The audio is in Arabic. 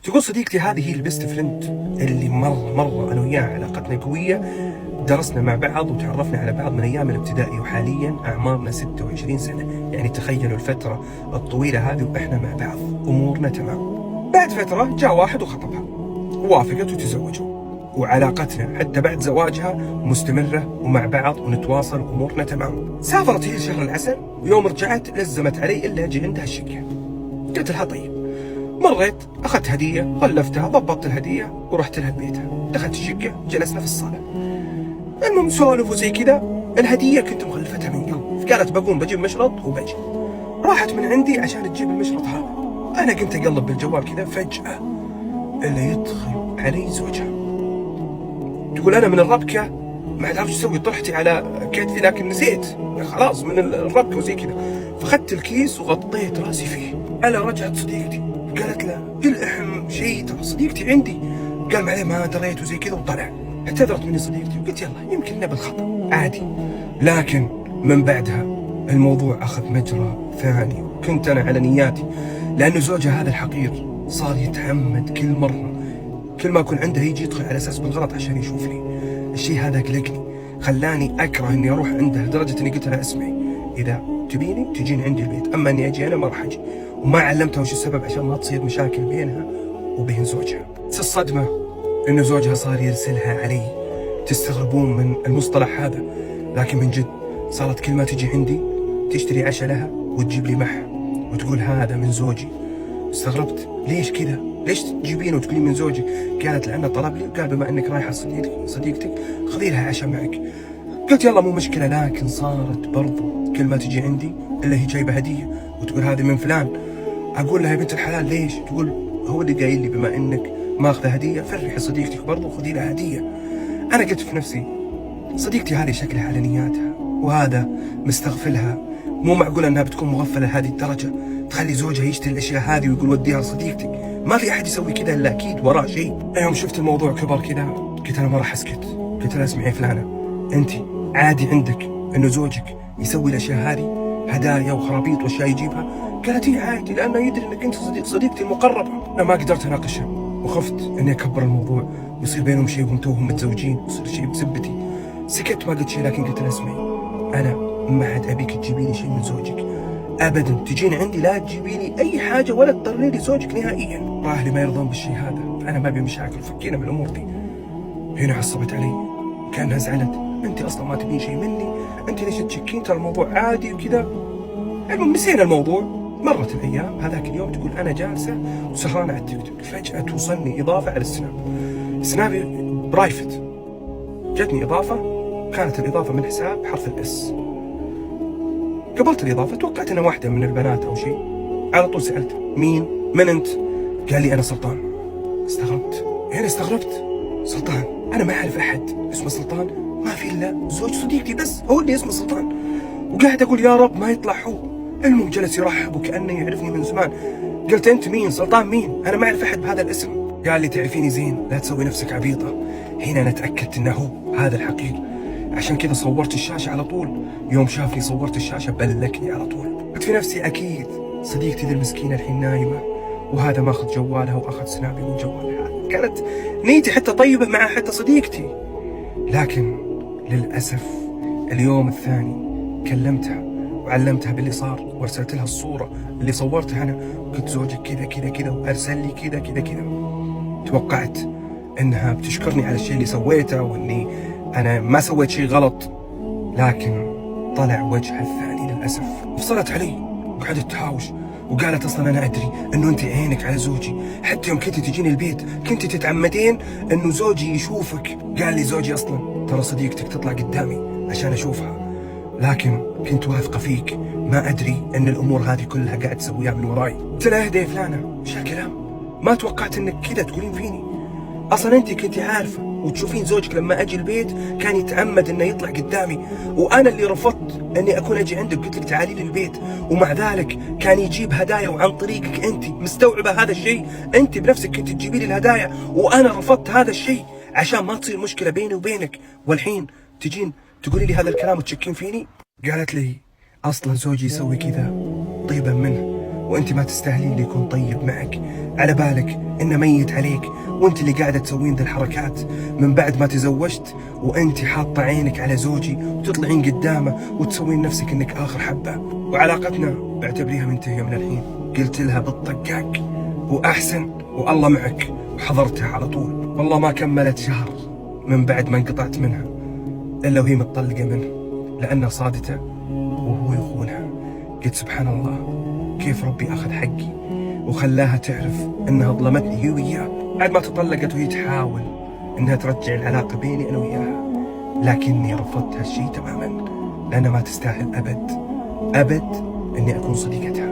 تقول صديقتي هذه هي البيست فريند اللي مرة أنا وياها علاقتنا قوية. درسنا مع بعض وتعرفنا على بعض من أيام الابتدائي، وحاليا أعمارنا 26 سنة. يعني تخيلوا الفترة الطويلة هذه وإحنا مع بعض أمورنا تمام. بعد فترة جاء واحد وخطبها ووافقت وتزوجوا، وعلاقتنا حتى بعد زواجها مستمرة ومع بعض ونتواصل وأمورنا تمام. سافرت هي شهر العسل، ويوم رجعت لزمت علي إلا أجي عندها الشقة. قلت لها طيب. مريت أخذت هدية، غلفتها، ضبطت الهدية ورحت لها بيتها. دخلت الشقة، جلسنا في الصالة. المهم سولف وزي كذا. الهدية كنت مغلفتها من قبل، فقالت بقوم بجيب مشرط وبجي. راحت من عندي عشان تجيب المشرط هذا. أنا قمت أقلب بالجوال كذا، فجأة إلا يدخل علي زوجها. تقول أنا من الربكة ما عرفت ايش اسوي، طرحتي على كتفي لكن نسيت خلاص من الربكة وزي كذا، فاخذت الكيس وغطيت راسي فيه. على رجعت صديقتي قالت له الحم شيء، ترى صديقتي عندي. قال معليه ما دريت وزي كذا وطلع. اعتذرت مني صديقتي وقلت يلا يمكن انه بالخطا عادي. لكن من بعدها الموضوع اخذ مجرى ثاني، وكنت انا على نياتي، لانه زوجها هذا الحقير صار يتعمد كل مره كل ما اكون عنده يجي يدخل على اساس بالغلط عشان يشوفني. الشيء هذا قلقني، خلاني اكره اني اروح عنده، لدرجه اني قلت لها اسمعي اذا تبيني تجين عندي البيت، اما اني اجي انا ما راح اجي. وما علمتها وش السبب عشان ما تصير مشاكل بينها وبين زوجها. بس الصدمه انه زوجها صار يرسلها علي. تستغربون من المصطلح هذا، لكن من جد صارت كل ما تجي عندي تشتري عشاء لها وتجيب لي معها وتقول هذا من زوجي. استغربت ليش كذا؟ ليش تجيبينه وتقولين من زوجك؟ قالت لأنه طلب لي وقال بما انك رايحه صديقتك خذي لها عشاء معك. قلت يلا مو مشكله، لكن صارت برضو كل ما تجي عندي الا هي جايبه هديه وتقول هذه من فلان. اقول لها يا بنت الحلال ليش؟ تقول هو اللي قايل لي بما انك ماخذه هديه فرحي صديقتك برضو وخذي لها هديه. انا قلت في نفسي صديقتي هذه شكلها على نياتها وهذا مستغفلها، مو معقول انها بتكون مغفله لهذه الدرجه تخلي زوجها يشتري الاشياء هذه ويقول وديها لصديقتك. ما في احد يسوي كذا الا اكيد وراه شيء. يوم شفت الموضوع كبر كذا قلت انا ما راح اسكت. قلت لها اسمعي فلانه، انت عادي عندك انه زوجك يسوي الاشياء هذه هدايا وخرابيط واشياء يجيبها؟ قالت هي عادي لانه يدري انك انت صديقتي المقربه. انا ما قدرت اناقشها وخفت اني اكبر الموضوع ويصير بينهم شيء وهم توهم متزوجين ويصير شيء بسبتي. سكت ما قلت شيء، لكن قلت لها اسمعي انا ما عاد ابيك تجيبي لي شيء من زوجك ابدا. تجين عندي لا تجيبي لي اي حاجه ولا تضرري لي زوجك نهائيا. اهلي ما يرضون بالشيء هذا، انا ما ابي مشاكل، فكينا من الامور دي. هنا عصبت علي كانها زعلت، انت اصلا ما تبين شيء مني، انت ليش تشكين؟ ترى الموضوع عادي وكذا. المهم نسينا الموضوع. مرت الايام، هذاك اليوم تقول انا جالسه وسهرانه على التيك توك، فجاه توصلني اضافه على السناب. سنابي برايفت، جتني اضافه، كانت الاضافه من حساب حرف الاس. قبلت الاضافه، توقعت انها واحده من البنات او شيء. على طول سالت مين؟ من انت؟ قال لي انا سلطان. استغربت، يعني استغربت سلطان؟ انا ما اعرف احد اسمه سلطان، ما في الا زوج صديقتي بس هو اللي اسمه سلطان. وقاعد اقول يا رب ما يطلع هو. المهم جلس يرحب وكانه يعرفني من زمان. قلت انت مين؟ سلطان مين؟ انا ما اعرف احد بهذا الاسم. قال لي تعرفيني زين، لا تسوي نفسك عبيطه. هنا انا تاكدت انه هو هذا الحقيقي، عشان كذا صورت الشاشه على طول. يوم شافني صورت الشاشه بلكني على طول. قلت في نفسي اكيد صديقتي ذي المسكينه الحين نايمه وهذا ماخذ جوالها واخذ سنابي من جوالها. كانت نيتي حتى طيبه مع حتى صديقتي، لكن للاسف اليوم الثاني كلمتها وعلمتها باللي صار وارسلت لها الصوره اللي صورتها انا، وقلت زوجك كذا كذا كذا وارسل لي كذا كذا كذا. توقعت انها بتشكرني على الشيء اللي سويته واني انا ما سويت شيء غلط، لكن طلع وجهها الثاني للاسف. فصلت علي وقعدت تهاوش وقالت اصلا انا ادري انه انت عينك على زوجي، حتى يوم كنت تجيني البيت كنت تتعمدين انه زوجي يشوفك. قال لي زوجي اصلا ترى صديقتك تطلع قدامي عشان اشوفها، لكن كنت واثقه فيك، ما ادري ان الامور هذه كلها قاعد تسويها من وراي. قلت لها اهدي يا فلانه، ايش هالكلام؟ ما توقعت انك كذا تقولين فيني. اصلا انت كنت عارفه وتشوفين زوجك لما اجي البيت كان يتعمد انه يطلع قدامي، وانا اللي رفضت اني اكون اجي عندك، قلت لك تعالي لي البيت، ومع ذلك كان يجيب هدايا وعن طريقك انت. مستوعبه هذا الشيء؟ انت بنفسك كنت تجيبي لي الهدايا وانا رفضت هذا الشيء عشان ما تصير مشكله بيني وبينك، والحين تجين تقولي لي هذا الكلام وتشكين فيني. قالت لي اصلا زوجي يسوي كذا طيبا منه وانت ما تستاهلين اللي يكون طيب معك، على بالك انه ميت عليك وانت اللي قاعده تسوين ذي الحركات من بعد ما تزوجت، وانت حاطه عينك على زوجي وتطلعين قدامه وتسوين نفسك انك اخر حبه. وعلاقتنا بعتبريها منتهيه من الحين. قلت لها بالطقاق واحسن والله معك، وحضرتها على طول. والله ما كملت شهر من بعد ما انقطعت منها الا وهي متطلقه منه لانها صادته وهو يخونها. قلت سبحان الله كيف ربي اخذ حقي وخلاها تعرف انها ظلمتني هي وياه. بعد ما تطلقت وهي تحاول انها ترجع العلاقه بيني انا وياها، لكني رفضت هالشيء تماما لانها ما تستاهل ابد ابد اني اكون صديقتها.